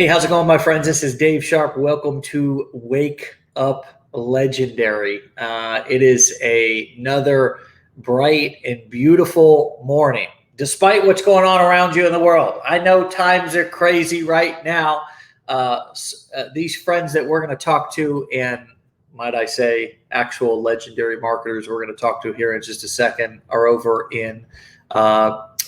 Hey, how's it going, my friends? This is Dave Sharpe. Welcome to Wake Up Legendary. It is another bright and beautiful morning, despite what's going on around you in the world. I know times are crazy right now. These friends that we're going to talk to, and might I say, actual legendary marketers we're going to talk to here in just a second, are over in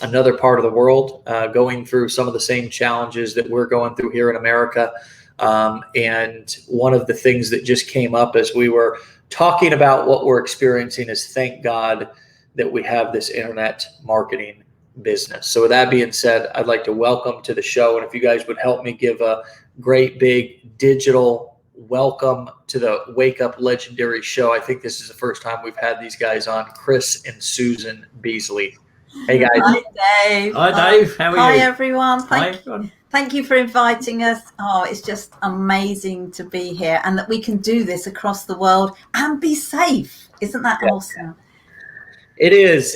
another part of the world, going through some of the same challenges that we're going through here in America. And one of the things that just came up as we were talking about what we're experiencing is, thank God that we have this internet marketing business. So with that being said, I'd like to welcome to the show. And if you guys would help me give a great big digital welcome to the Wake Up Legendary show. I think this is the first time we've had these guys on, Chris and Susan Beesley. Hey guys. Hi Dave. Hi Dave. How are you? Hi everyone. Hi. Thank you for inviting us. Oh, it's just amazing to be here and that we can do this across the world and be safe. Isn't that awesome? It is.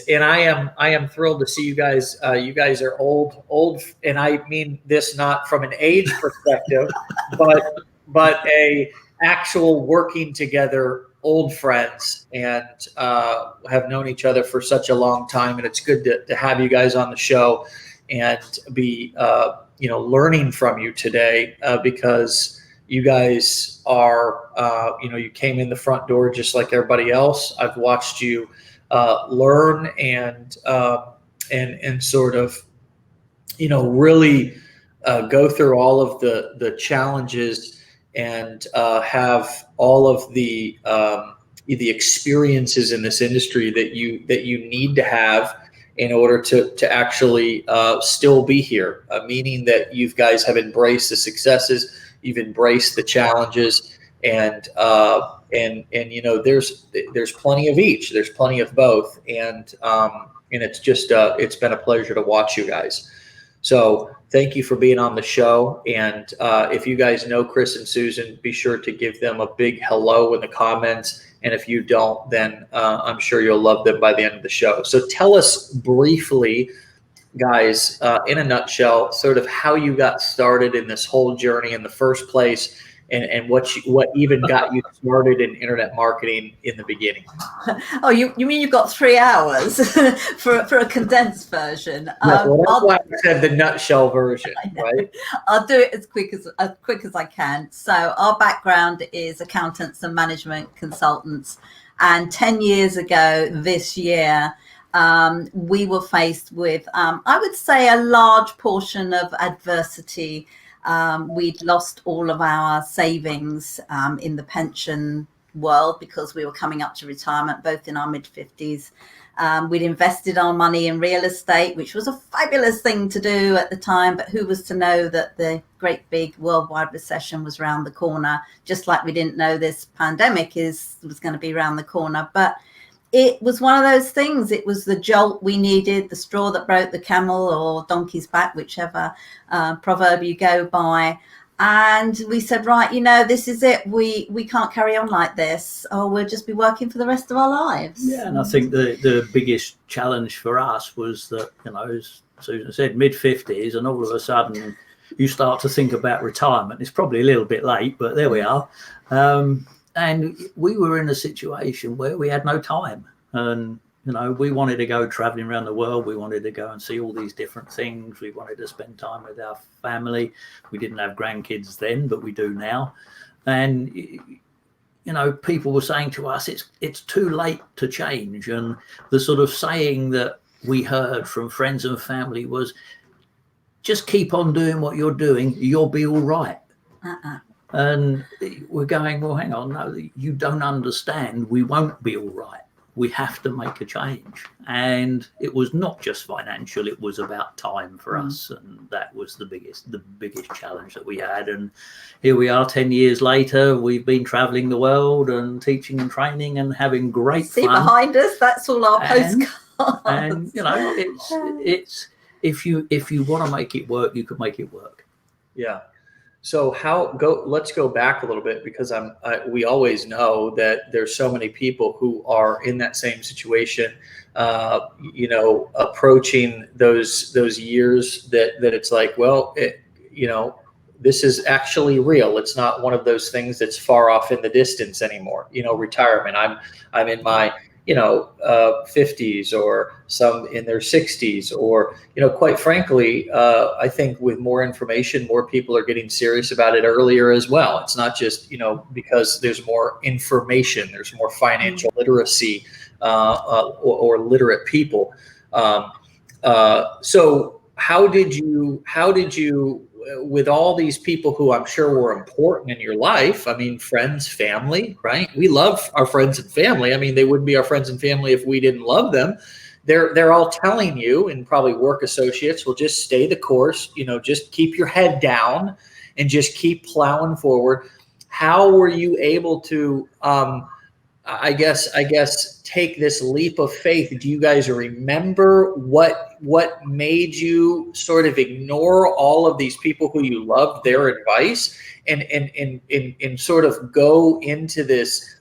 And I am thrilled to see you guys. You guys are old, and I mean this not from an age perspective, but a actual working together old friends, and have known each other for such a long time. And it's good to have you guys on the show and be learning from you today, because you guys are you came in the front door just like everybody else. I've watched you learn and sort of really go through all of the challenges and have all of the experiences in this industry that you need to have in order to actually still be here. Meaning that you guys have embraced the successes, you've embraced the challenges, and there's plenty of each. There's plenty of both, and it's just it's been a pleasure to watch you guys. So thank you for being on the show. And if you guys know Chris and Susan, be sure to give them a big hello in the comments. And if you don't, then I'm sure you'll love them by the end of the show. So tell us briefly, guys, in a nutshell, sort of how you got started in this whole journey in the first place, and what even got you started in internet marketing in the beginning. Oh, you mean you've got 3 hours for a condensed version? That's why I said the nutshell version, right? I'll do it as quick as I can. So our background is accountants and management consultants, and 10 years ago this year, we were faced with, I would say, a large portion of adversity. We'd lost all of our savings in the pension world because we were coming up to retirement, both in our mid-50s. We'd invested our money in real estate, which was a fabulous thing to do at the time, but who was to know that the great big worldwide recession was around the corner, just like we didn't know this pandemic was going to be around the corner. But it was one of those things. It was the jolt we needed, the straw that broke the camel, or donkey's back, whichever proverb you go by. And we said, right, this is it. We can't carry on like this, or we'll just be working for the rest of our lives. Yeah, and I think the biggest challenge for us was that, as Susan said, mid-50s, and all of a sudden you start to think about retirement. It's probably a little bit late, but there we are. And we were in a situation where we had no time, and we wanted to go traveling around the world. We wanted to go and see all these different things. We wanted to spend time with our family. We didn't have grandkids then, but we do now. And people were saying to us, it's too late to change. And the sort of saying that we heard from friends and family was, just keep on doing what you're doing, you'll be all right. And we're going, well, hang on, no, you don't understand. We won't be all right. We have to make a change. And it was not just financial, it was about time for us. And that was the biggest challenge that we had. And here we are 10 years later, we've been traveling the world and teaching and training and having great fun. See behind us, that's all our postcards. And it's if you want to make it work, you can make it work. Yeah. So let's go back a little bit, because we always know that there's so many people who are in that same situation, approaching those years that it's like, well, this is actually real. It's not one of those things that's far off in the distance anymore. Retirement. I'm in my 50s, or some in their 60s, or quite frankly, I think with more information, more people are getting serious about it earlier as well. It's not just because there's more information, there's more financial literacy, or literate people. So how did you, with all these people who I'm sure were important in your life, I mean, friends, family, right? We love our friends and family. I mean, they wouldn't be our friends and family if we didn't love them. They're all telling you, and probably work associates, will just stay the course, just keep your head down and just keep plowing forward. How were you able to, I guess take this leap of faith? Do you guys remember what made you sort of ignore all of these people who you loved, their advice, and sort of go into this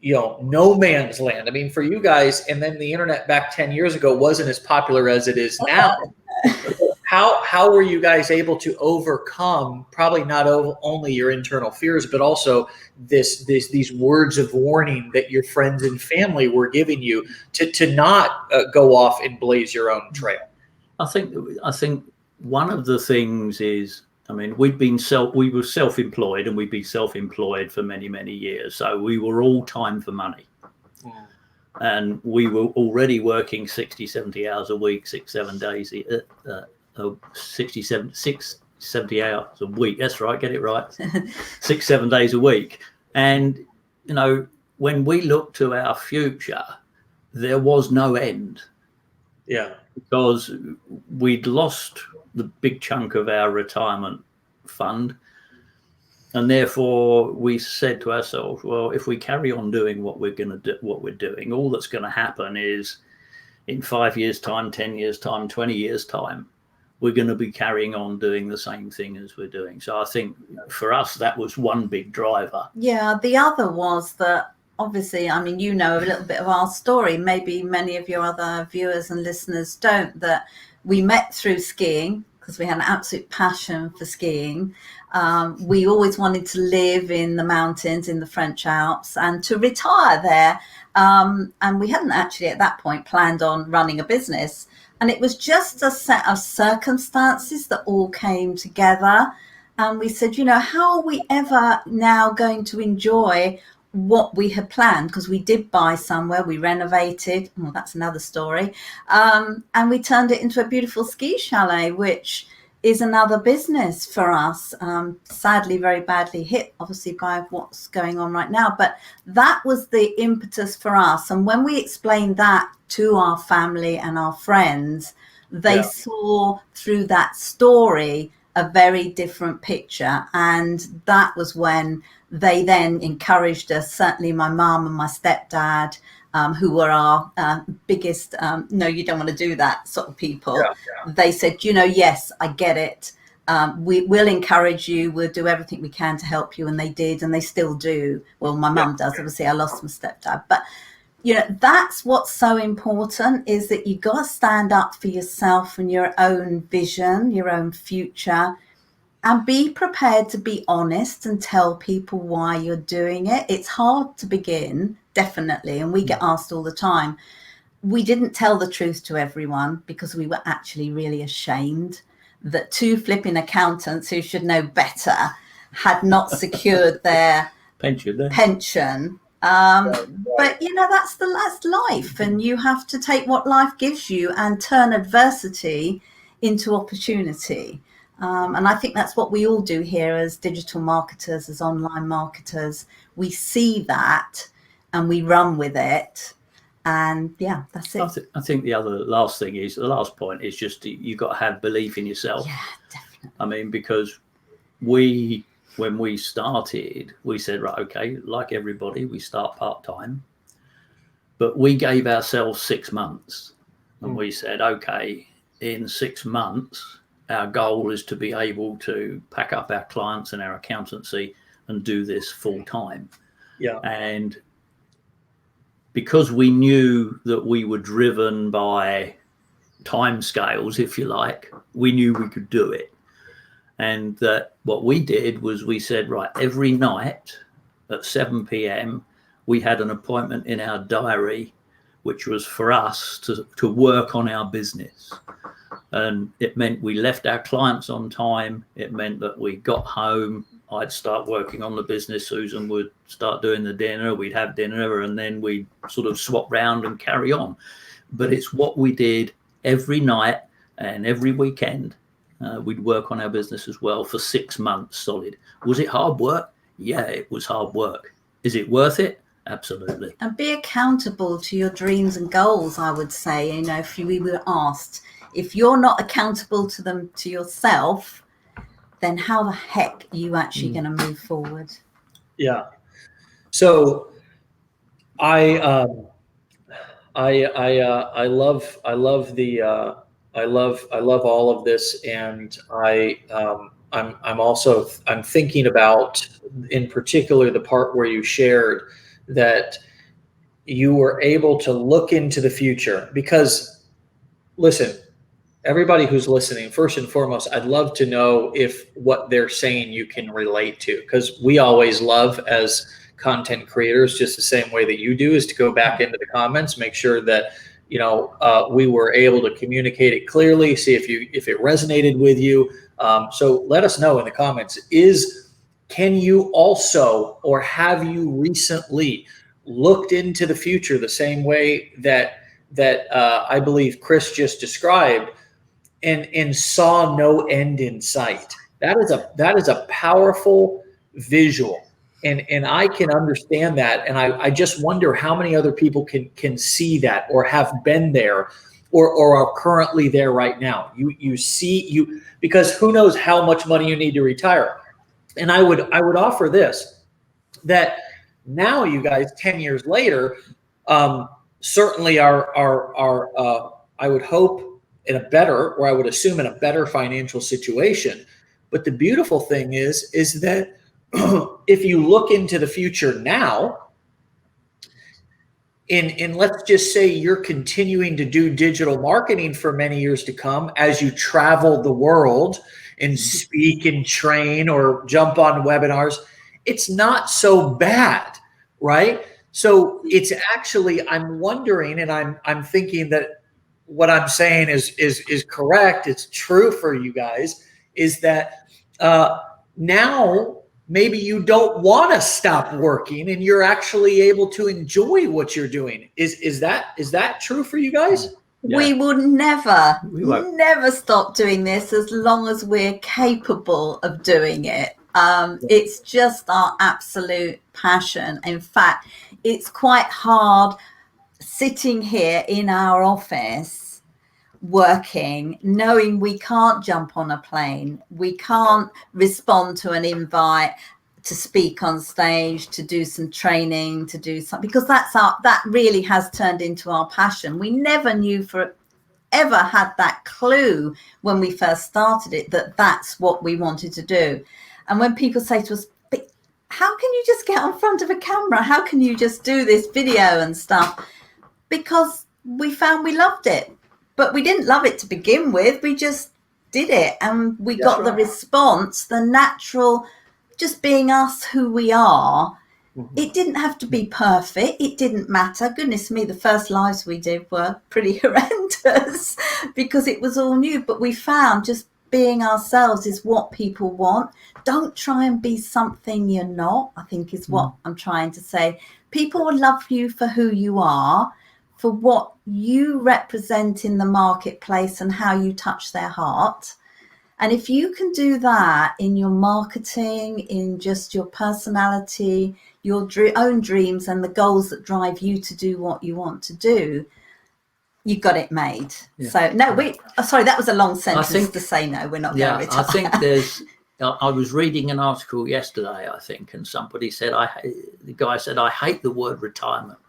no man's land? I mean, for you guys, and then the internet back 10 years ago wasn't as popular as it is now. How were you guys able to overcome probably not only your internal fears, but also these words of warning that your friends and family were giving you to not go off and blaze your own trail? I think one of the things is, I mean, we were self-employed, and we'd been self-employed for many, many years. So we were all time for money. And we were already working 60, 70 hours a week, 6-7 days, 70 hours a week. That's right. Get it right. 6-7 days a week. And, when we looked to our future, there was no end. Yeah. Because we'd lost the big chunk of our retirement fund. And therefore, we said to ourselves, well, if we carry on doing what we're doing, all that's going to happen is in 5 years' time, 10 years' time, 20 years' time, we're going to be carrying on doing the same thing as we're doing. So I think for us, that was one big driver. Yeah. The other was that, obviously, I mean, a little bit of our story. Maybe many of your other viewers and listeners don't, that we met through skiing, because we had an absolute passion for skiing. We always wanted to live in the mountains in the French Alps and to retire there. And we hadn't actually at that point planned on running a business. And it was just a set of circumstances that all came together. And we said, how are we ever now going to enjoy what we had planned? Because we did buy somewhere, we renovated. Well, that's another story. And we turned it into a beautiful ski chalet, which is another business for us. Sadly, very badly hit, obviously, by what's going on right now. But that was the impetus for us. And when we explained that to our family and our friends, they saw through that story a very different picture. And that was when they then encouraged us, certainly my mum and my stepdad, who were our biggest, no, you don't want to do that sort of people. They said, yes, I get it. We'll encourage you. We'll do everything we can to help you. And they did, and they still do. Well, my mum does. Obviously, I lost my stepdad. But, that's what's so important, is that you got to stand up for yourself and your own vision, your own future, and be prepared to be honest and tell people why you're doing it. It's hard to begin, definitely. And we get asked all the time. We didn't tell the truth to everyone because we were actually really ashamed that two flipping accountants who should know better had not secured their pension. But that's life, and you have to take what life gives you and turn adversity into opportunity. And I think that's what we all do here as digital marketers, as online marketers. We see that and we run with it. And that's it. I think the last point is just you've got to have belief in yourself. Yeah, definitely. I mean, because when we started, we said, right, okay, like everybody, we start part-time. But we gave ourselves 6 months. And we said, okay, in 6 months, our goal is to be able to pack up our clients and our accountancy and do this full time. Yeah. And because we knew that we were driven by time scales, if you like, we knew we could do it. And that what we did was we said, right, every night at 7 p.m, we had an appointment in our diary, which was for us to work on our business. And it meant we left our clients on time. It meant that we got home, I'd start working on the business, Susan would start doing the dinner, we'd have dinner, and then we'd sort of swap round and carry on. But it's what we did every night and every weekend. We'd work on our business as well for 6 months solid. Was it hard work? Yeah, it was hard work. Is it worth it? Absolutely. And be accountable to your dreams and goals, I would say. You know, if we were asked, if you're not accountable to them, to yourself, then how the heck are you actually going to move forward? Yeah. So I love all of this, and I'm thinking about, in particular, the part where you shared that you were able to look into the future. Because listen, everybody who's listening, first and foremost, I'd love to know if what they're saying you can relate to, because we always love, as content creators, just the same way that you do, is to go back into the comments, make sure that we were able to communicate it clearly, see if it resonated with you. So let us know in the comments. Can you also, or have you recently looked into the future the same way that I believe Chris just described, and saw no end in sight? That is a powerful visual. And I can understand that. And I just wonder how many other people can see that, or have been there, or are currently there right now. Because who knows how much money you need to retire. And I would offer this, that now you guys, 10 years later, certainly are I would hope in a better, or I would assume in a better financial situation. But the beautiful thing is that if you look into the future now, and let's just say you're continuing to do digital marketing for many years to come as you travel the world and speak and train or jump on webinars, it's not so bad, right? So it's actually, I'm wondering, and I'm thinking that what I'm saying is correct, it's true for you guys, is that now maybe you don't want to stop working, and you're actually able to enjoy what you're doing. Is that true for you guys? Yeah. We will never stop doing this as long as we're capable of doing it. It's just our absolute passion. In fact, it's quite hard sitting here in our office working, knowing we can't jump on a plane, we can't respond to an invite to speak on stage, to do some training, to do something, because that really has turned into our passion. We never knew ever had that clue when we first started it, that's what we wanted to do. And when people say to us, how can you just get on front of a camera? How can you just do this video and stuff? Because we found we loved it, but we didn't love it to begin with. We just did it, and we got the response, the natural, just being us, who we are. It didn't have to be perfect. It didn't matter. Goodness me, the first lives we did were pretty horrendous because it was all new. But we found just being ourselves is what people want. Don't try and be something you're not, I think is what I'm trying to say. People will love you for who you are, for what you represent in the marketplace and how you touch their heart. And if you can do that in your marketing, in just your personality, your own dreams and the goals that drive you to do what you want to do, you got it made. Yeah. So no, sorry, that was a long sentence to say no, we're not going to retire. I think I was reading an article yesterday, I think, and somebody said, the guy said, I hate the word retirement.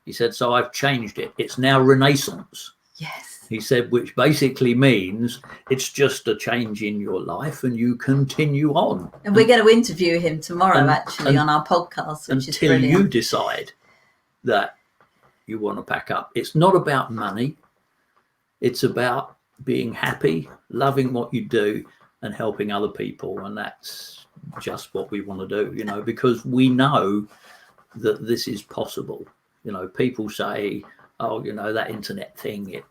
He said, so I've changed it. It's now renaissance. Yes. He said, which basically means it's just a change in your life and you continue on. And we're going to interview him tomorrow, actually, on our podcast, which is brilliant. Until you decide that you want to pack up. It's not about money. It's about being happy, loving what you do, and helping other people. And that's just what we want to do, you know, because we know that this is possible. You know, people say, oh, you know, that internet thing, it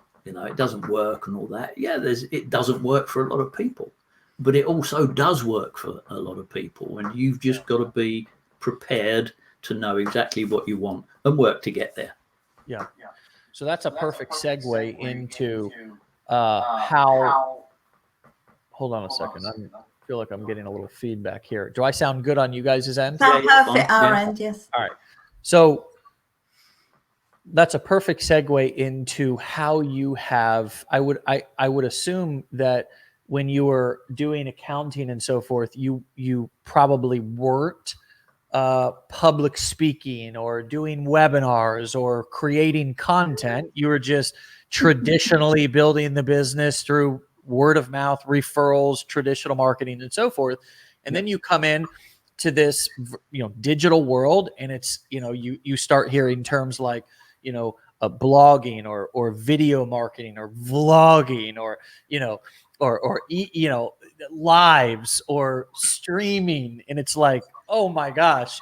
doesn't work and all that. Yeah, it doesn't work for a lot of people, but it also does work for a lot of people. And you've just got to be prepared to know exactly what you want and work to get there. Yeah. So that's a perfect segue into how. Hold on a second. I feel like I'm getting a little feedback here. Do I sound good on you guys' end? Sound perfect, our end, yes. All right. So that's a perfect segue into how you have. I would assume that when you were doing accounting and so forth, you probably weren't public speaking or doing webinars or creating content. You were just traditionally building the business through word of mouth, referrals, traditional marketing, and so forth. And then you come in to this, digital world, and it's, you start hearing terms like, blogging or video marketing or vlogging or, or lives or streaming. And it's like, oh my gosh,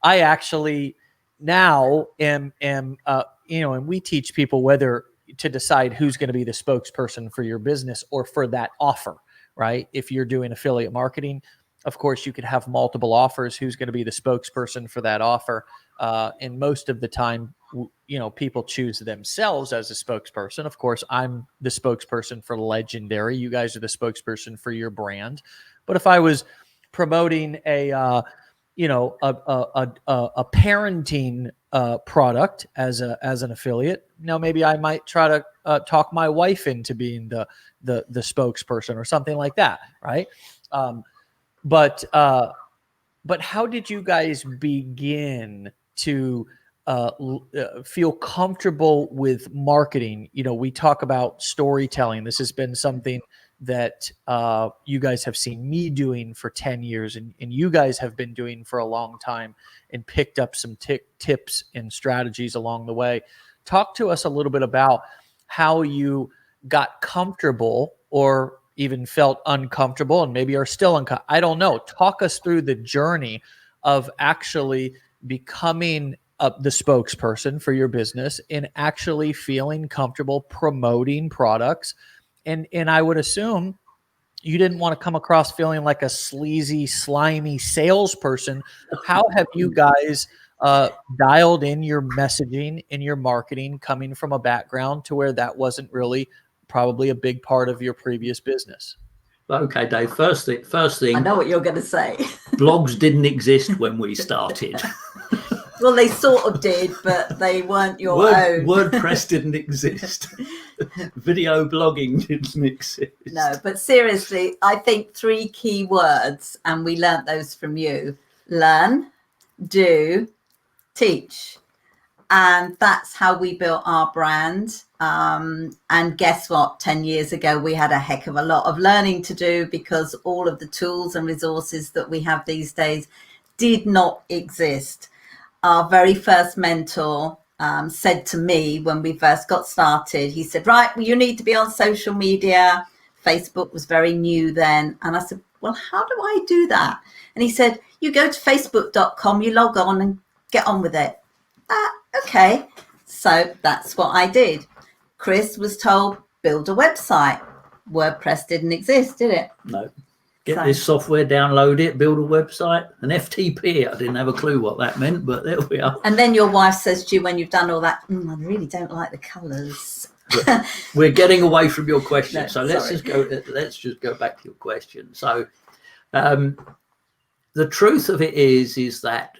I actually now am, and we teach people whether to decide who's going to be the spokesperson for your business or for that offer, right? If you're doing affiliate marketing, of course, you could have multiple offers. Who's going to be the spokesperson for that offer? And most of the time, people choose themselves as a spokesperson. Of course, I'm the spokesperson for Legendary. You guys are the spokesperson for your brand. But if I was promoting a parenting product as an affiliate, now maybe I might try to talk my wife into being the spokesperson or something like that, right? But how did you guys begin to feel comfortable with marketing? We talk about storytelling. This has been something that you guys have seen me doing for 10 years and you guys have been doing for a long time and picked up some tips and strategies along the way. Talk to us a little bit about how you got comfortable or even felt uncomfortable and maybe are still uncomfortable. I don't know. Talk us through the journey of actually becoming the spokesperson for your business and actually feeling comfortable promoting products. And I would assume you didn't want to come across feeling like a sleazy, slimy salesperson. How have you guys dialed in your messaging and your marketing coming from a background to where that wasn't really probably a big part of your previous business? Okay, Dave, first thing. I know what you're going to say. Blogs didn't exist when we started. Well, they sort of did, but they weren't your own. WordPress didn't exist. Video blogging didn't exist. No, but seriously, I think 3 key words, and we learnt those from you: learn, do, teach. And that's how we built our brand. And guess what? 10 years ago, we had a heck of a lot of learning to do because all of the tools and resources that we have these days did not exist. Our very first mentor said to me when we first got started, he said, right, well, you need to be on social media. Facebook was very new then. And I said, well, how do I do that? And he said, you go to facebook.com, you log on and get on with it. Okay. So that's what I did. Chris was told, build a website. WordPress didn't exist, did it? No. Get this software, download it, build a website, an FTP. I didn't have a clue what that meant, but there we are. And then your wife says to you when you've done all that, I really don't like the colours. We're getting away from your question. No, so let's just go back to your question. So the truth of it is that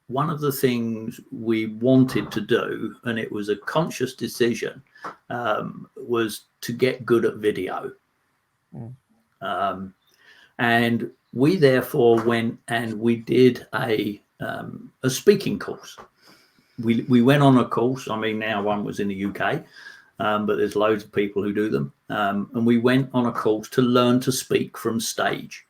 one of the things we wanted to do, and it was a conscious decision, was to get good at video. And we therefore went and we did a speaking course. We went on a course. I mean, now one was in the UK, but there's loads of people who do them. And we went on a course to learn to speak from stage.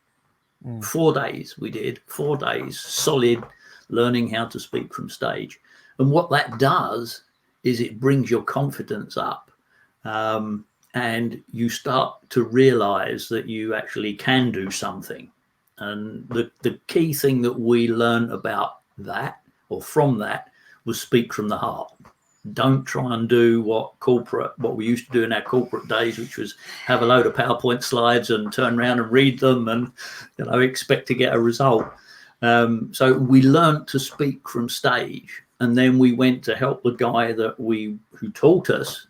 4 days we did, 4 days solid learning how to speak from stage. And what that does is it brings your confidence up. and you start to realize that you actually can do something. And the key thing that we learned about that, or from that, was speak from the heart. Don't try and do what we used to do in our corporate days, which was have a load of PowerPoint slides and turn around and read them and expect to get a result. So we learned to speak from stage, and then we went to help the guy who taught us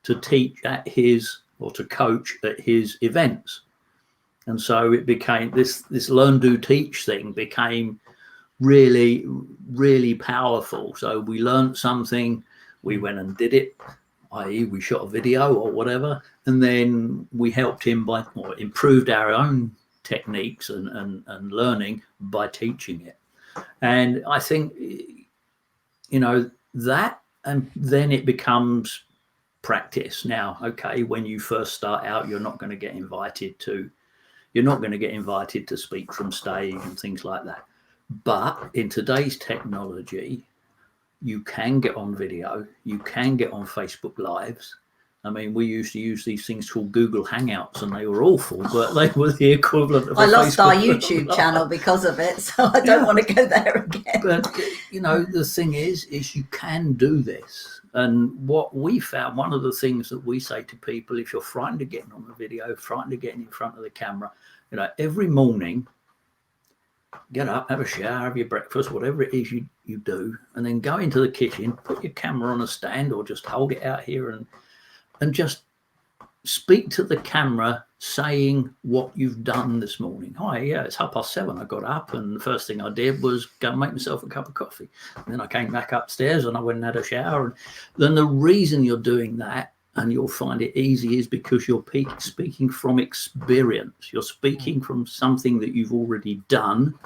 to teach at to coach at his events. And so it became this learn, do, teach thing became really, really powerful. So we learned something, we went and did it, i.e. we shot a video or whatever, and then we helped him improved our own techniques and learning by teaching it. And I think, that, and then it becomes practice. Now, okay, when you first start out, you're not going to get invited to speak from stage and things like that. But in today's technology, you can get on video, you can get on Facebook Lives. I mean, we used to use these things called Google Hangouts, and they were awful, but they were the equivalent of I lost our YouTube channel because of it, so I don't want to go there again. But, the thing is you can do this. And what we found, one of the things that we say to people, if you're frightened of getting on the video, frightened of getting in front of the camera, every morning, get up, have a shower, have your breakfast, whatever it is you do, and then go into the kitchen, put your camera on a stand or just hold it out here and just speak to the camera saying what you've done this morning. Hi, yeah, it's 7:30. I got up and the first thing I did was go and make myself a cup of coffee. And then I came back upstairs and I went and had a shower. And then the reason you're doing that, and you'll find it easy, is because you're speaking from experience. You're speaking from something that you've already done.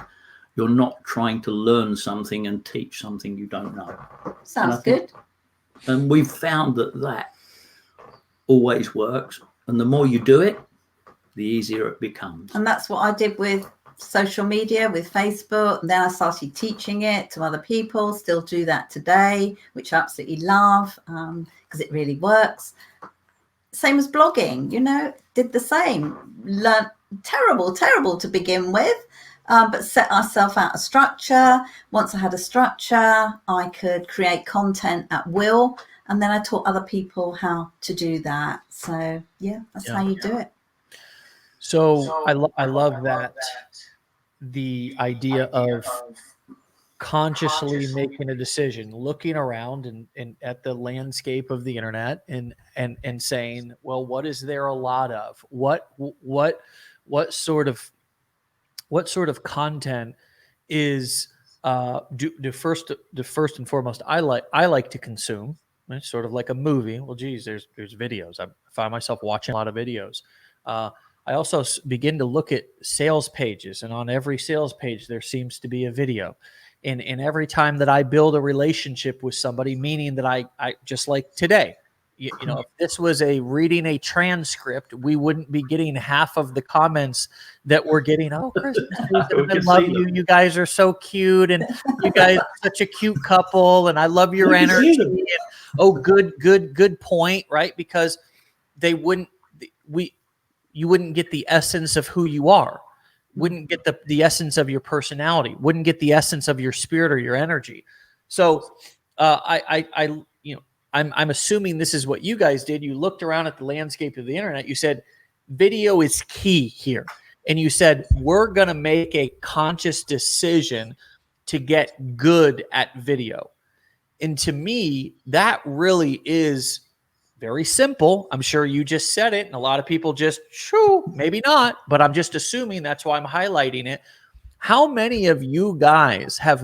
You're not trying to learn something and teach something you don't know. Sounds good. And we've found that always works. And the more you do it, the easier it becomes. And that's what I did with social media, with Facebook. And then I started teaching it to other people, still do that today, which I absolutely love because it really works. Same as blogging, did the same. Learned terrible to begin with, but set myself out a structure. Once I had a structure, I could create content at will. And then I taught other people how to do that. So, that's how you do it. So I love that, the idea of consciously making a decision, looking around and at the landscape of the internet and saying, well, what is there a lot of? What sort of content is the first and foremost I like to consume. It's sort of like a movie. Well, geez, there's videos. I find myself watching a lot of videos. I also begin to look at sales pages, and on every sales page, there seems to be a video. And every time that I build a relationship with somebody, meaning that I just like today, if this was reading a transcript, we wouldn't be getting half of the comments that we're getting. Oh, Chris, I love you. You guys are so cute. And you guys are such a cute couple. And I love your energy. And, oh, good point. Right. Because you wouldn't get the essence of who you are, wouldn't get the essence of your personality, wouldn't get the essence of your spirit or your energy. So I'm assuming this is what you guys did. You looked around at the landscape of the internet. You said, video is key here. And you said, we're going to make a conscious decision to get good at video. And to me, that really is very simple. I'm sure you just said it, and a lot of people just, maybe not, but I'm just assuming that's why I'm highlighting it. How many of you guys have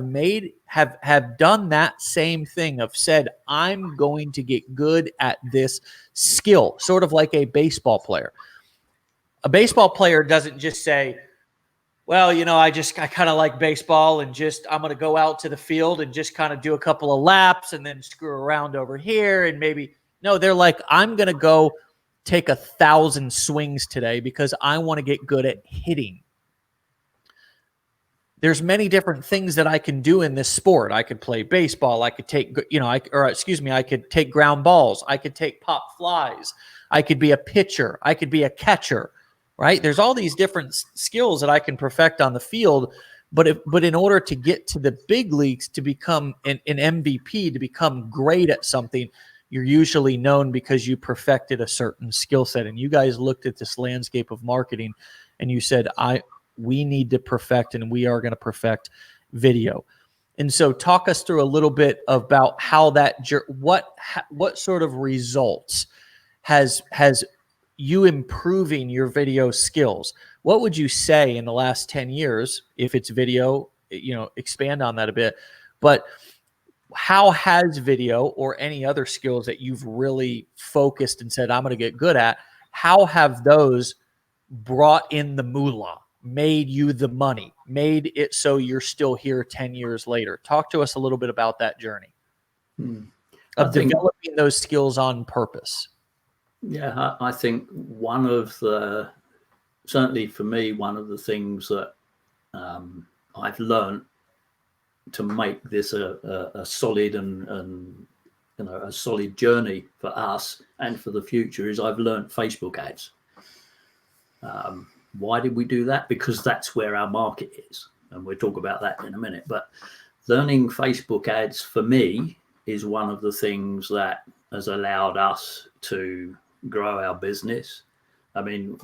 done that same thing of said, I'm going to get good at this skill, sort of like a baseball player? A baseball player doesn't just say, well, I kind of like baseball and I'm going to go out to the field and just kind of do a couple of laps and then screw around over here and maybe. No, they're like, I'm going to go take 1,000 swings today because I want to get good at hitting. there's many different things that I can do in this sport. I could play baseball. I could take, I could take ground balls. I could take pop flies. I could be a pitcher. I could be a catcher, right? There's all these different skills that I can perfect on the field. But in order to get to the big leagues, to become an MVP, to become great at something, you're usually known because you perfected a certain skill set. And you guys looked at this landscape of marketing and you said, we need to perfect, and we are going to perfect video. And so talk us through a little bit about how that, what sort of results has you improving your video skills. What would you say in the last 10 years, if it's video, expand on that a bit, but how has video or any other skills that you've really focused and said, I'm going to get good at, how have those brought in the moolah, made you the money, made it so you're still here 10 years later? Talk to us a little bit about that journey of developing those skills on purpose. Yeah, I think certainly for me, one of the things that I've learned to make this a solid and a solid journey for us and for the future is I've learned Facebook ads. Why did we do that? Because that's where our market is, and we'll talk about that in a minute. But learning Facebook ads for me is one of the things that has allowed us to grow our business. I mean,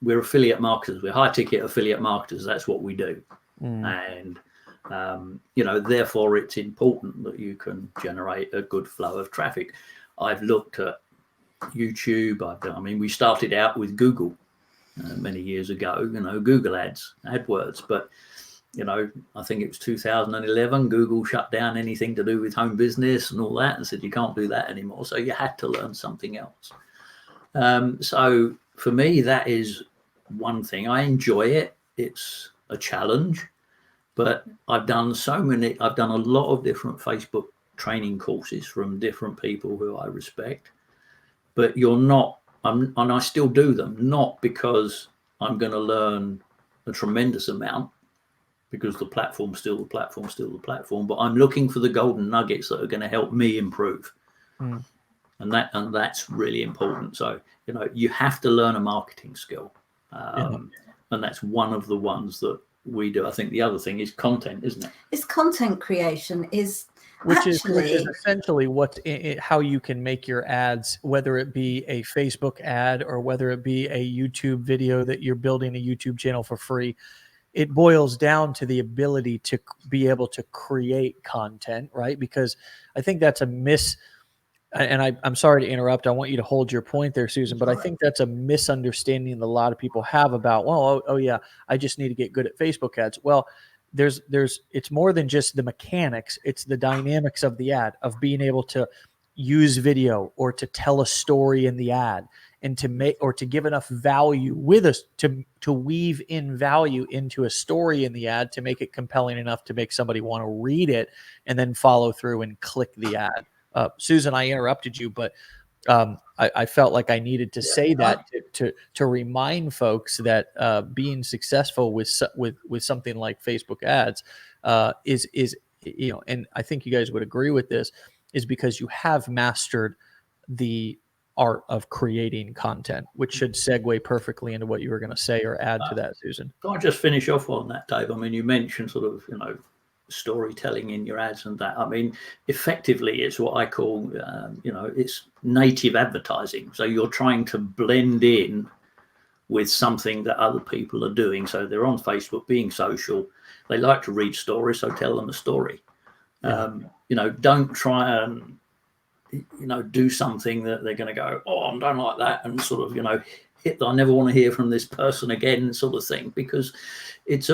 we're affiliate marketers. We're high ticket affiliate marketers. That's what we do. And, therefore it's important that you can generate a good flow of traffic. I've looked at YouTube. We started out with Google many years ago, Google ads, AdWords. But, I think it was 2011, Google shut down anything to do with home business and all that and said, you can't do that anymore. So you had to learn something else. So for me, that is one thing. I enjoy it. It's a challenge, but I've done a lot of different Facebook training courses from different people who I respect, but and I still do them, not because I'm going to learn a tremendous amount, because the platform's still the platform, but I'm looking for the golden nuggets that are going to help me improve. And that's really important. So, you have to learn a marketing skill. And that's one of the ones that we do. I think the other thing is content, isn't it? It's content creation which is essentially how you can make your ads, whether it be a Facebook ad or whether it be a YouTube video that you're building a YouTube channel for free. It boils down to the ability to be able to create content, right? Because I think that's a and I'm sorry to interrupt. I want you to hold your point there, Susan, but I think that's a misunderstanding that a lot of people have about, yeah, I just need to get good at Facebook ads. Well, it's more than just the mechanics. It's the dynamics of the ad, of being able to use video or to tell a story in the ad and to give enough value with us to weave in value into a story in the ad to make it compelling enough to make somebody want to read it and then follow through and click the ad. Susan, I interrupted you, but I felt like I needed to say that to remind folks that being successful with something like Facebook ads is and I think you guys would agree with this, is because you have mastered the art of creating content, which should segue perfectly into what you were going to say or add to that, Susan. Can I just finish off on that, Dave? You mentioned sort of storytelling in your ads and that. Effectively, it's what I call it's native advertising. So you're trying to blend in with something that other people are doing. So they're on Facebook, being social, they like to read stories, so tell them a story. Don't try and do something that they're going to go, I don't like that, and sort of I never want to hear from this person again, sort of thing, because it's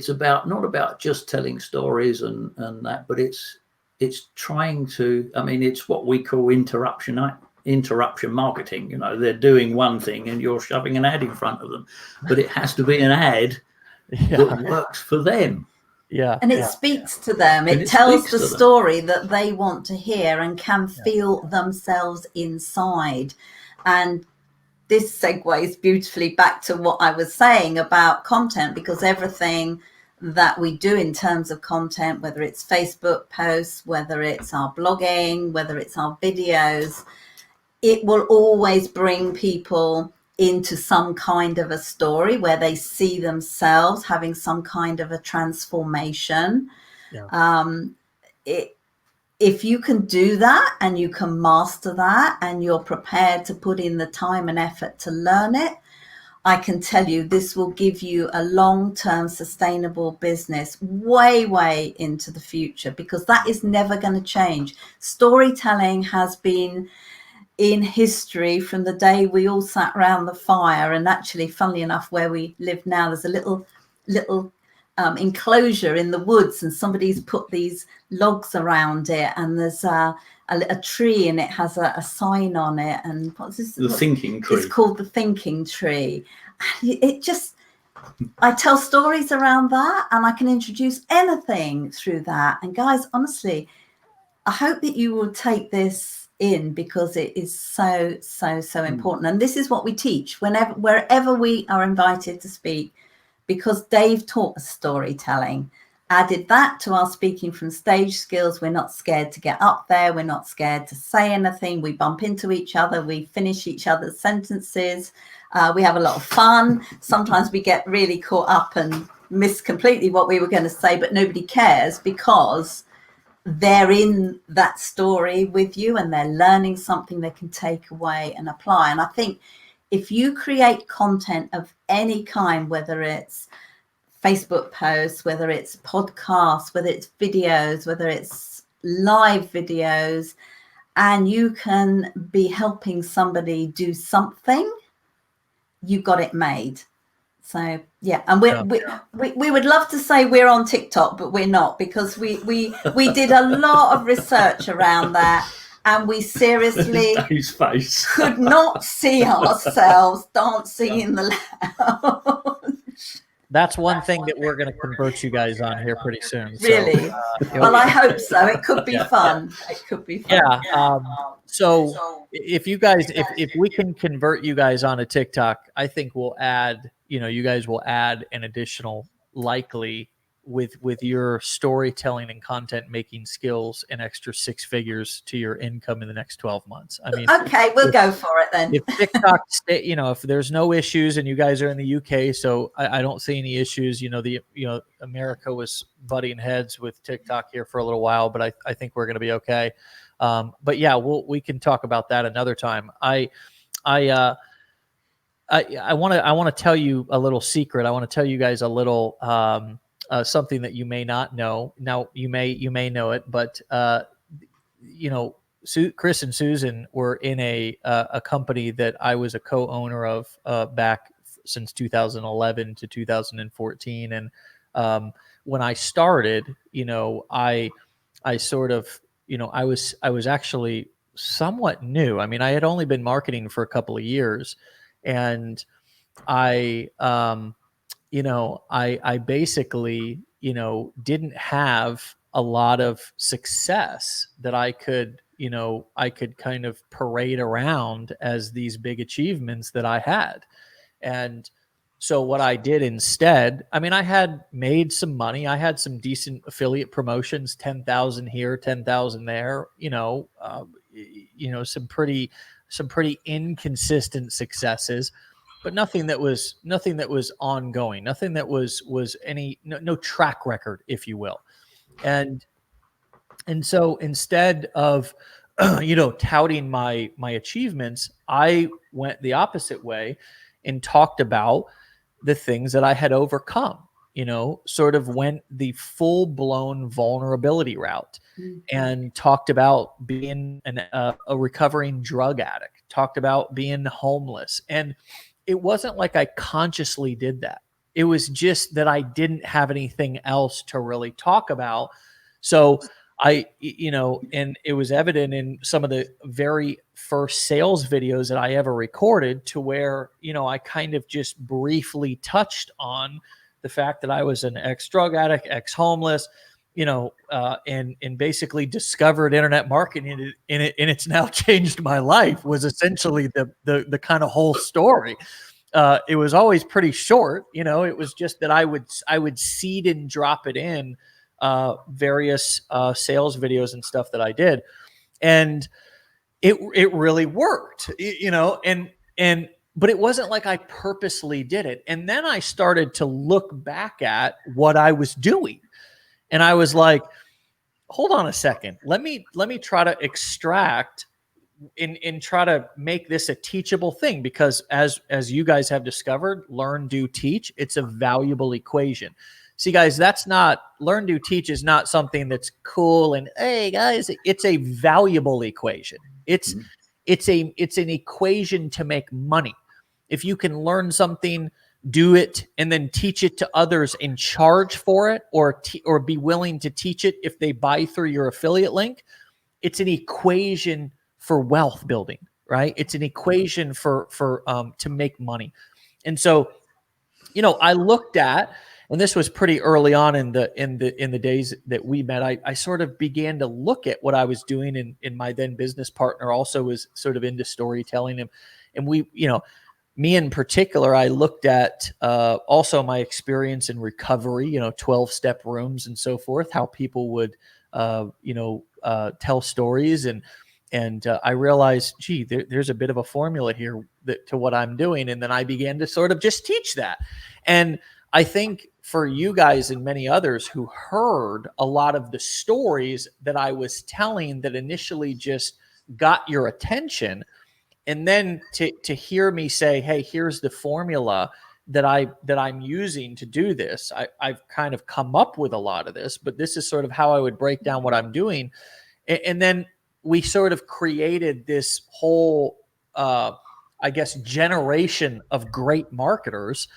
about not about just telling stories and that, but it's trying to, it's what we call interruption marketing. They're doing one thing and you're shoving an ad in front of them, but it has to be an ad that works for them. Yeah. And it speaks to them. It tells the story that they want to hear and can feel themselves inside. And this segues beautifully back to what I was saying about content, because everything that we do in terms of content, whether it's Facebook posts, whether it's our blogging, whether it's our videos, it will always bring people into some kind of a story where they see themselves having some kind of a transformation. If you can do that and you can master that and you're prepared to put in the time and effort to learn it, I can tell you this will give you a long-term sustainable business way, way into the future, because that is never going to change. Storytelling has been in history from the day we all sat around the fire. And actually, funnily enough, where we live now, there's a little enclosure in the woods, and somebody's put these logs around it, and there's a tree, and it has a sign on it. And what's this? The thinking tree. It's called the thinking tree. It just, I tell stories around that, and I can introduce anything through that. And guys, honestly, I hope that you will take this in, because it is so important. And this is what we teach wherever we are invited to speak, because Dave taught us storytelling, added that to our speaking from stage skills. We're not scared to get up there. We're not scared to say anything. We bump into each other. We finish each other's sentences. We have a lot of fun. Sometimes we get really caught up and miss completely what we were going to say, but nobody cares, because they're in that story with you and they're learning something they can take away and apply. And I think if you create content of any kind, whether it's Facebook posts, whether it's podcasts, whether it's videos, whether it's live videos, and you can be helping somebody do something, you got it made. So yeah, and we would love to say we're on TikTok, but we're not, because we did a lot of research around that, and we seriously could not see ourselves dancing in the lounge. That's one thing that we're going to convert you guys on here pretty soon. Really? Well, I hope so. It could be fun. It could be fun. Yeah. So if you guys, if we can convert you guys onto TikTok, I think we'll add, you guys will add an additional, likely with your storytelling and content making skills, an extra 6 figures to your income in the next 12 months. I mean, okay, we'll go for it then. If TikTok, if there's no issues, and you guys are in the UK, so I don't see any issues. America was butting heads with TikTok here for a little while, but I think we're going to be okay. But yeah, we can talk about that another time. I want to tell you a little secret. I want to tell you guys a little something that you may not know. Now you may know it, but Chris and Susan were in a company that I was a co-owner of back since 2011 to 2014, and when I started, I sort of, I was actually somewhat new. I mean, I had only been marketing for a couple of years, and I basically, didn't have a lot of success that I could kind of parade around as these big achievements that I had. And so what I did instead, I mean, I had made some money. I had some decent affiliate promotions, 10,000 here, 10,000 there, some pretty inconsistent successes, but nothing that was ongoing, nothing that was any, no track record, if you will. And so instead of, touting my achievements, I went the opposite way and talked about the things that I had overcome, sort of went the full blown vulnerability route, and talked about being a recovering drug addict, talked about being homeless. And it wasn't like I consciously did that. It was just that I didn't have anything else to really talk about. So and it was evident in some of the very first sales videos that I ever recorded, to where, I kind of just briefly touched on the fact that I was an ex-drug addict, ex-homeless, and basically discovered internet marketing, and it's now changed my life, was essentially the kind of whole story. it was always pretty short. It was just that I would seed and drop it in various sales videos and stuff that I did. And it really worked, but it wasn't like I purposely did it. And then I started to look back at what I was doing. And I was like, hold on a second. Let me try to extract and try to make this a teachable thing, because as you guys have discovered, learn, do, teach, it's a valuable equation. See, guys, that's not learn, do, teach is not something that's cool and, hey guys, it's a valuable equation. It's an equation to make money. If you can learn something, do it, and then teach it to others and charge for it, or be willing to teach it if they buy through your affiliate link, it's an equation for wealth building, right? It's an equation for to make money. And so, I looked at, and this was pretty early on in the days that we met, I sort of began to look at what I was doing, and my then business partner also was sort of into storytelling, and we, me in particular, I looked at also my experience in recovery, 12-step rooms and so forth, how people would, tell stories, and I realized, gee, there's a bit of a formula here to what I'm doing. And then I began to sort of just teach that. And I think for you guys and many others who heard a lot of the stories that I was telling that initially just got your attention, and then to hear me say, hey, here's the formula that I'm using to do this. I've kind of come up with a lot of this, but this is sort of how I would break down what I'm doing. And then we sort of created this whole, generation of great marketers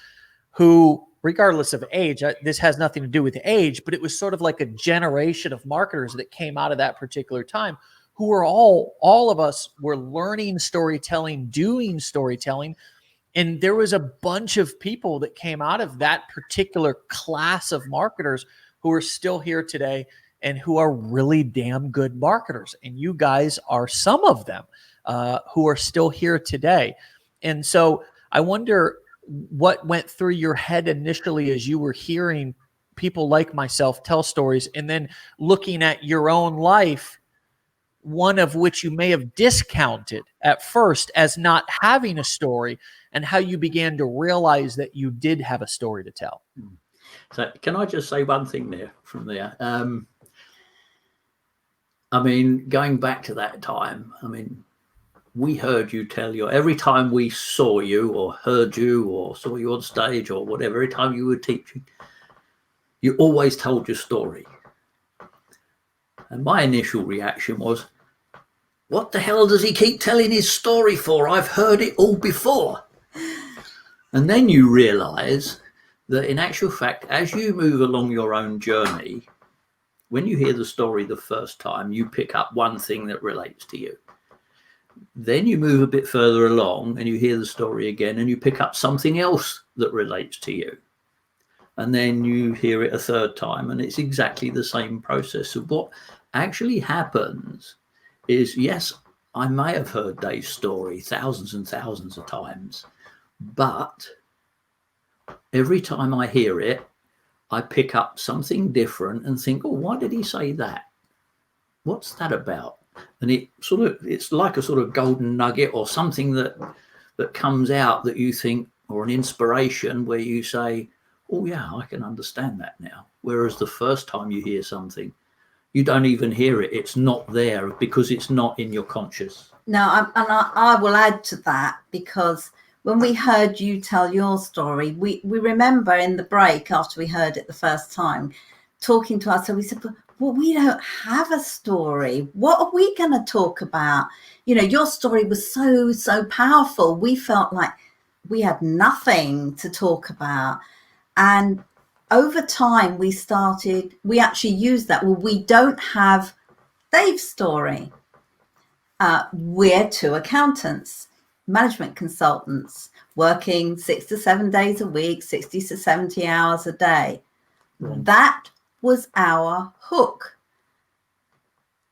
who, regardless of age, this has nothing to do with age, but it was sort of like a generation of marketers that came out of that particular time, who were all of us were learning storytelling, doing storytelling. And there was a bunch of people that came out of that particular class of marketers who are still here today and who are really damn good marketers. And you guys are some of them who are still here today. And so I wonder what went through your head initially as you were hearing people like myself tell stories, and then looking at your own life, one of which you may have discounted at first as not having a story, and how you began to realize that you did have a story to tell. So can I just say one thing there from there? Going back to that time, we heard you tell every time we saw you or heard you or saw you on stage or whatever, every time you were teaching, you always told your story. And my initial reaction was, what the hell does he keep telling his story for? I've heard it all before. And then you realize that in actual fact, as you move along your own journey, when you hear the story the first time, you pick up one thing that relates to you. Then you move a bit further along and you hear the story again and you pick up something else that relates to you. And then you hear it a third time, and it's exactly the same process. So what actually happens is, yes, I may have heard Dave's story thousands and thousands of times, but every time I hear it, I pick up something different and think, oh, why did he say that? What's that about? And it's like a sort of golden nugget or something that comes out that you think, or an inspiration where you say, oh yeah, I can understand that now. Whereas the first time you hear something, you don't even hear it. It's not there because it's not in your conscious. No, I will add to that, because when we heard you tell your story, we remember in the break after we heard it the first time, talking to us, so we said, well, we don't have a story. What are we going to talk about? Your story was so powerful. We felt like we had nothing to talk about. And over time, we actually used that. Well, we don't have Dave's story. We're two accountants, management consultants, working 6 to 7 days a week, 60 to 70 hours a day. That was our hook.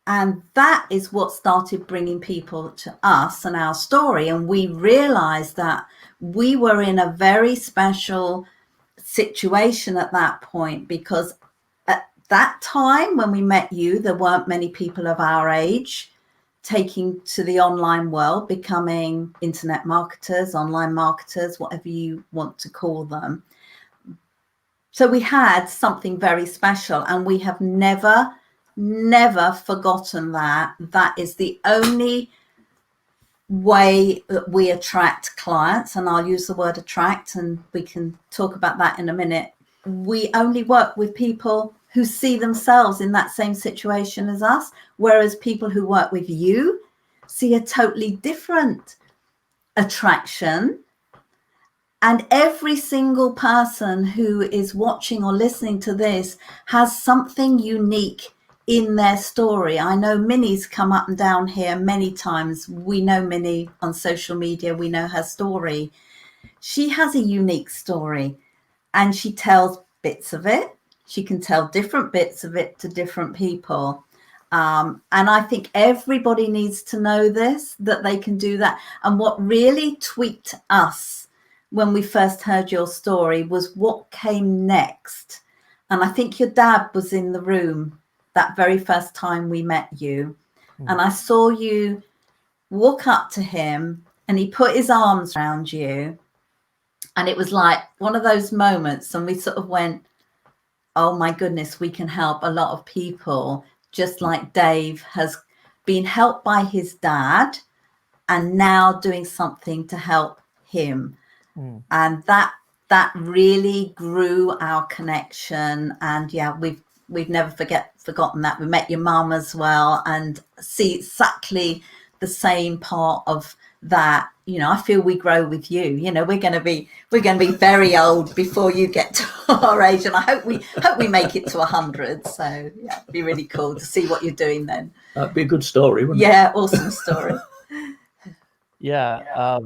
And that is what started bringing people to us and our story. And we realized that we were in a very special situation at that point, because at that time when we met you, there weren't many people of our age taking to the online world, becoming internet marketers, online marketers, whatever you want to call them. So we had something very special, and we have never forgotten that. That is the only way that we attract clients, and I'll use the word attract, and we can talk about that in a minute. We only work with people who see themselves in that same situation as us, whereas people who work with you see a totally different attraction. And every single person who is watching or listening to this has something unique in their story. I know Minnie's come up and down here many times. We know Minnie on social media. We know her story. She has a unique story, and she tells bits of it. She can tell different bits of it to different people. And I think everybody needs to know this, that they can do that. And what really tweaked us when we first heard your story was what came next. And I think your dad was in the room that very first time we met you. And I saw you walk up to him, and he put his arms around you. And it was like one of those moments, and we sort of went, oh my goodness, we can help a lot of people, just like Dave has been helped by his dad and now doing something to help him. And that really grew our connection. And yeah, we've never forgotten that. We met your mum as well, and see exactly the same part of that. You know, I feel we grow with you. You know, we're going to be very old before you get to our age, and I hope we make it to 100. So yeah, it'd be really cool to see what you're doing then. That'd be a good story, wouldn't it? Yeah, awesome story. Yeah,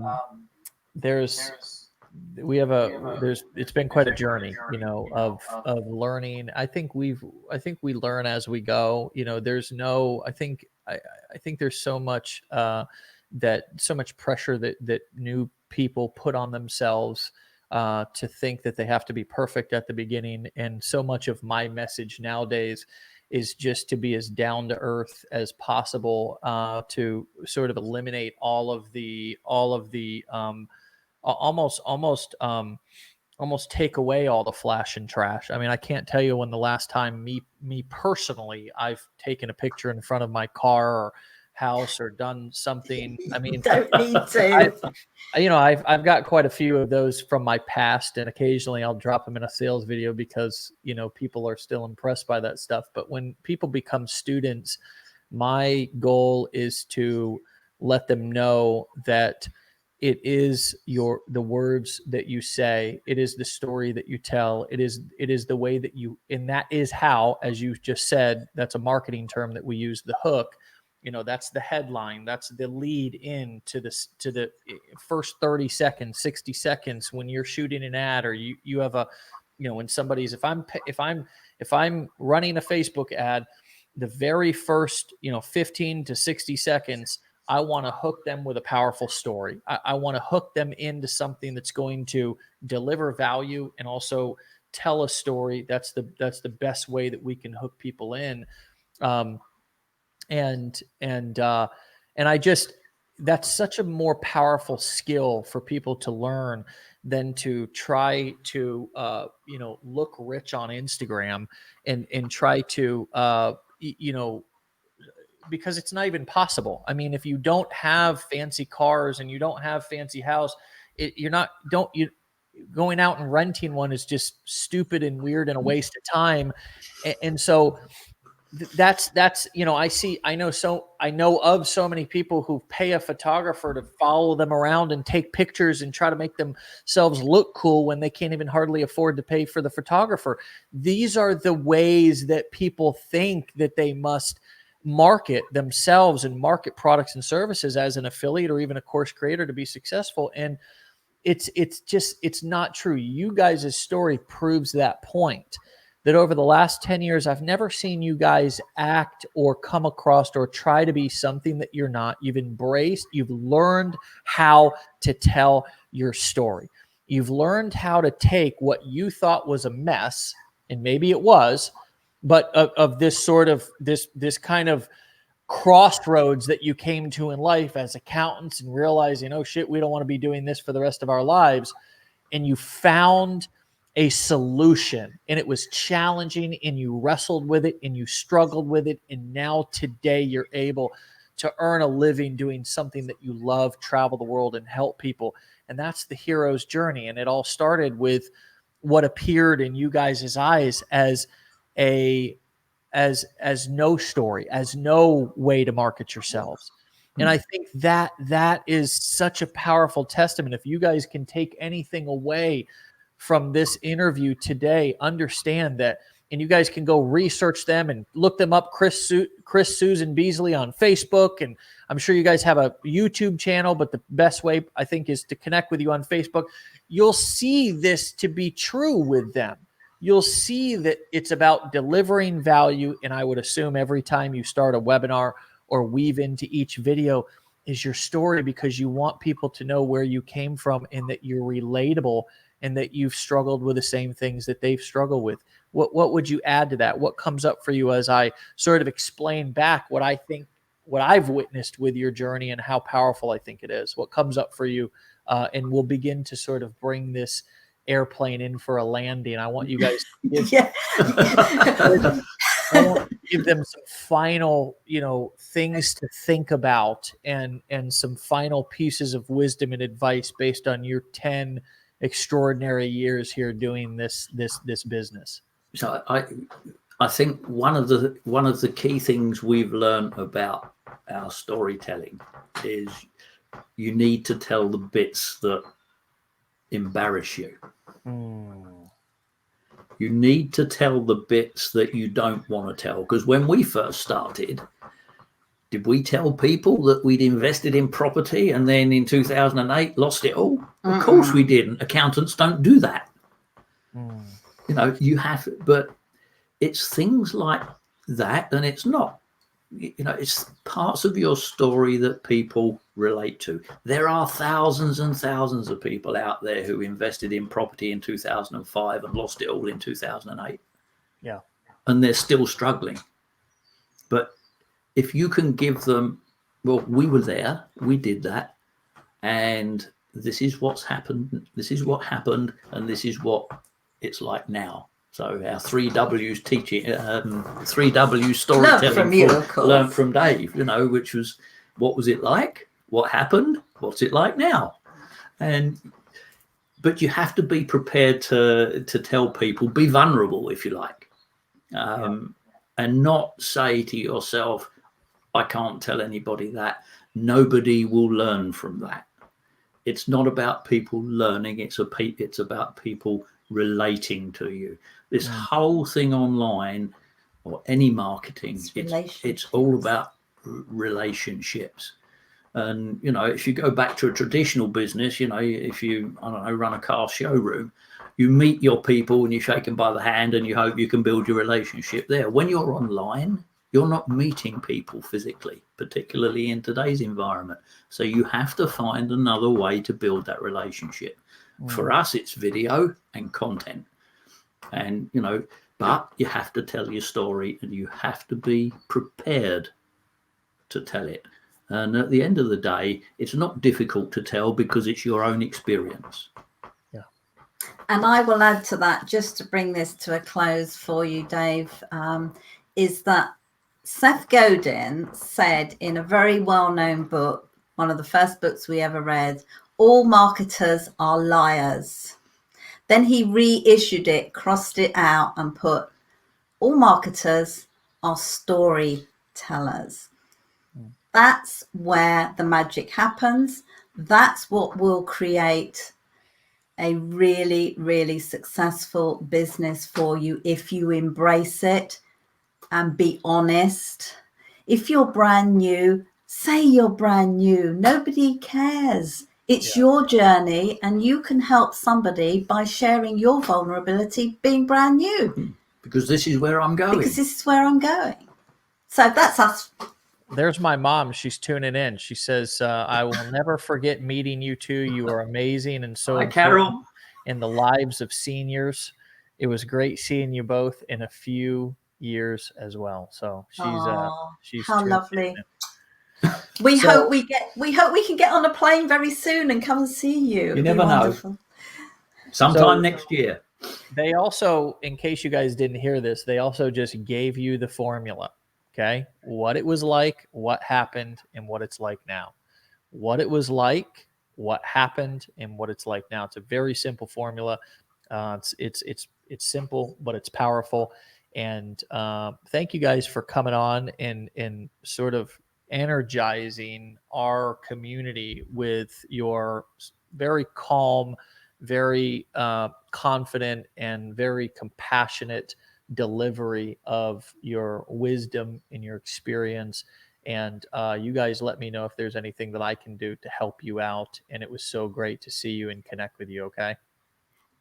it's been quite a journey, you know, of learning. I think we learn as we go. You know, I think there's so much so much pressure that new people put on themselves to think that they have to be perfect at the beginning. And so much of my message nowadays is just to be as down to earth as possible, to sort of eliminate all of the almost take away all the flash and trash. I mean, I can't tell you when the last time me personally, I've taken a picture in front of my car or house or done something. I mean, don't need to. I've got quite a few of those from my past, and occasionally I'll drop them in a sales video because, you know, people are still impressed by that stuff. But when people become students, my goal is to let them know that it is the words that you say, it is the story that you tell, it is the way that you, and that is how, as you just said, that's a marketing term that we use, the hook. You know, that's the headline, that's the lead in to the first 30 seconds, 60 seconds when you're shooting an ad, or you have when somebody's, if I'm running a Facebook ad, the very first 15 to 60 seconds, I want to hook them with a powerful story. I want to hook them into something that's going to deliver value and also tell a story. That's the best way that we can hook people in. And I just, that's such a more powerful skill for people to learn than to try to look rich on Instagram and try to because it's not even possible. I mean, if you don't have fancy cars and you don't have fancy house, going out and renting one is just stupid and weird and a waste of time. And so that's I know of so many people who pay a photographer to follow them around and take pictures and try to make themselves look cool when they can't even hardly afford to pay for the photographer. These are the ways that people think that they must market themselves and market products and services as an affiliate or even a course creator to be successful. And it's not true. You guys' story proves that point. that over the last 10 years, I've never seen you guys act or come across or try to be something that you're not. You've embraced, you've learned how to tell your story. You've learned how to take what you thought was a mess, and maybe it was, but of this sort of this kind of crossroads that you came to in life as accountants and realizing, oh shit, we don't want to be doing this for the rest of our lives. And you found a solution, and it was challenging, and you wrestled with it and you struggled with it. And now today you're able to earn a living doing something that you love, travel the world and help people. And that's the hero's journey. And it all started with what appeared in you guys' eyes as no story, as no way to market yourselves. And I think that is such a powerful testament. If you guys can take anything away from this interview today, understand that, and you guys can go research them and look them up, Chris Susan Beesley on Facebook. And I'm sure you guys have a YouTube channel, but the best way, I think, is to connect with you on Facebook. You'll see this to be true with them. You'll see that it's about delivering value. And I would assume every time you start a webinar or weave into each video is your story, because you want people to know where you came from and that you're relatable and that you've struggled with the same things that they've struggled with. What would you add to that? What comes up for you as I sort of explain back what I think, what I've witnessed with your journey and how powerful I think it is? What comes up for you? And we'll begin to sort of bring this airplane in for a landing. I want you guys to give, I want to give them some final, things to think about and some final pieces of wisdom and advice based on your 10 extraordinary years here doing this business. So I think one of the key things we've learned about our storytelling is you need to tell the bits that embarrass you. You need to tell the bits that you don't want to tell, because when we first started, did we tell people that we'd invested in property and then in 2008 lost it all? Of course we didn't. Accountants don't do that. You have, but it's things like that, and it's not, it's parts of your story that people relate to. There are thousands and thousands of people out there who invested in property in 2005 and lost it all in 2008. Yeah. And they're still struggling. But if you can give them, well, we were there, we did that, and this is what's happened, this is what happened, and this is what it's like now. So our 3 W's teaching, 3 W's storytelling, learn from you, of course. Learn from Dave, which was, what was it like? What happened? What's it like now? But you have to be prepared to tell people, be vulnerable, if you like, and not say to yourself, I can't tell anybody that. Nobody will learn from that. It's not about people learning. It's about people relating to you. This whole thing online or any marketing, it's all about relationships. And, if you go back to a traditional business, if you, run a car showroom, you meet your people and you shake them by the hand and you hope you can build your relationship there. When you're online, you're not meeting people physically, particularly in today's environment. So you have to find another way to build that relationship. For us, it's video and content. And, but you have to tell your story and you have to be prepared to tell it. And at the end of the day, it's not difficult to tell because it's your own experience. Yeah. And I will add to that, just to bring this to a close for you, Dave, is that Seth Godin said in a very well-known book, one of the first books we ever read, all marketers are liars. Then he reissued it, crossed it out and put, all marketers are storytellers. That's where the magic happens. That's what will create a really, really successful business for you if you embrace it and be honest. If you're brand new, say you're brand new. Nobody cares. It's your journey, and you can help somebody by sharing your vulnerability being brand new. Because this is where I'm going. Because this is where I'm going. So that's us. There's my mom. She's tuning in. She says, I will never forget meeting you two. You are amazing and so Hi, important Carol. in the lives of seniors. It was great seeing you both in a few years as well. So she's how tuned lovely. in. We hope we can get on a plane very soon and come and see you. You never know. Sometime next year. They also, in case you guys didn't hear this, they also just gave you the formula. Okay. What it was like, what happened, and what it's like now. What it was like, what happened, and what it's like now. It's a very simple formula. It's simple, but it's powerful. And thank you guys for coming on and sort of energizing our community with your very calm, very confident, and very compassionate delivery of your wisdom and your experience. And you guys let me know if there's anything that I can do to help you out. And it was so great to see you and connect with you. Okay.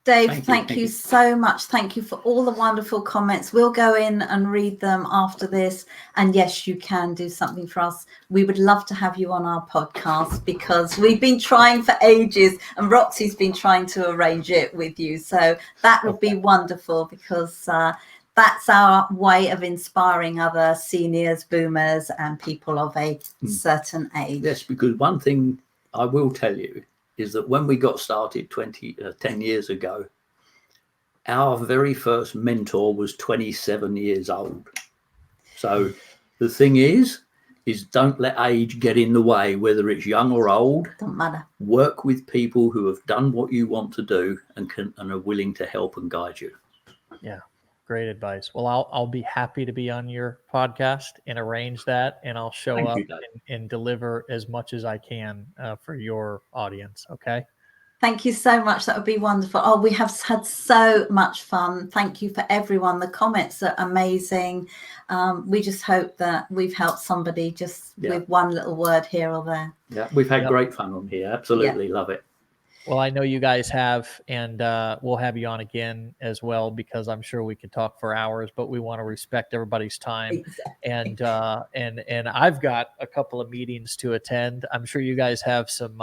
Dave, thank you so much. Thank you for all the wonderful comments. We'll go in and read them after this. And yes, you can do something for us. We would love to have you on our podcast because we've been trying for ages and Roxy's been trying to arrange it with you. So that would be wonderful because that's our way of inspiring other seniors, boomers, and people of a certain age. Yes, because one thing I will tell you is that when we got started 10 years ago, our very first mentor was 27 years old. So the thing is don't let age get in the way, whether it's young or old. Doesn't matter. Work with people who have done what you want to do and are willing to help and guide you. Yeah. Great advice. Well, I'll be happy to be on your podcast and arrange that, and I'll show up and deliver as much as I can for your audience. Okay. Thank you so much. That would be wonderful. Oh, we have had so much fun. Thank you for everyone. The comments are amazing. We just hope that we've helped somebody just with one little word here or there. Yeah, we've had great fun on here. Absolutely love it. Well, I know you guys have, and we'll have you on again as well because I'm sure we could talk for hours, but we want to respect everybody's time. Exactly. And I've got a couple of meetings to attend. I'm sure you guys have some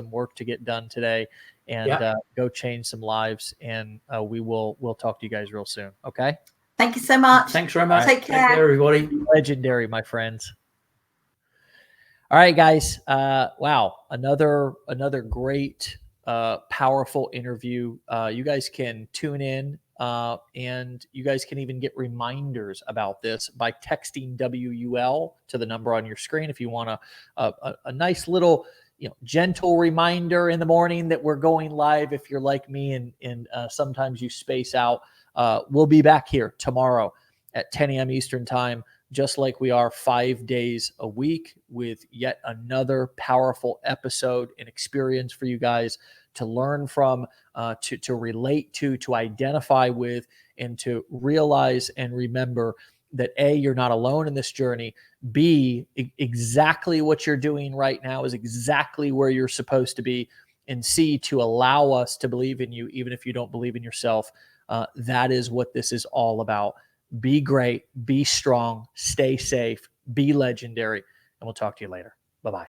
work to get done today, and go change some lives. And we'll talk to you guys real soon. Okay. Thank you so much. Thanks very much. Take care, everybody. Legendary, my friends. All right, guys. Wow. Another great, powerful interview. You guys can tune in and you guys can even get reminders about this by texting WUL to the number on your screen. If you want a nice little, gentle reminder in the morning that we're going live. If you're like me and sometimes you space out, we'll be back here tomorrow at 10 a.m. Eastern time. Just like we are 5 days a week with yet another powerful episode and experience for you guys to learn from, to relate to identify with, and to realize and remember that A, you're not alone in this journey. B, exactly what you're doing right now is exactly where you're supposed to be. And C, to allow us to believe in you, even if you don't believe in yourself. That is what this is all about. Be great, be strong, stay safe, be legendary, and we'll talk to you later. Bye-bye.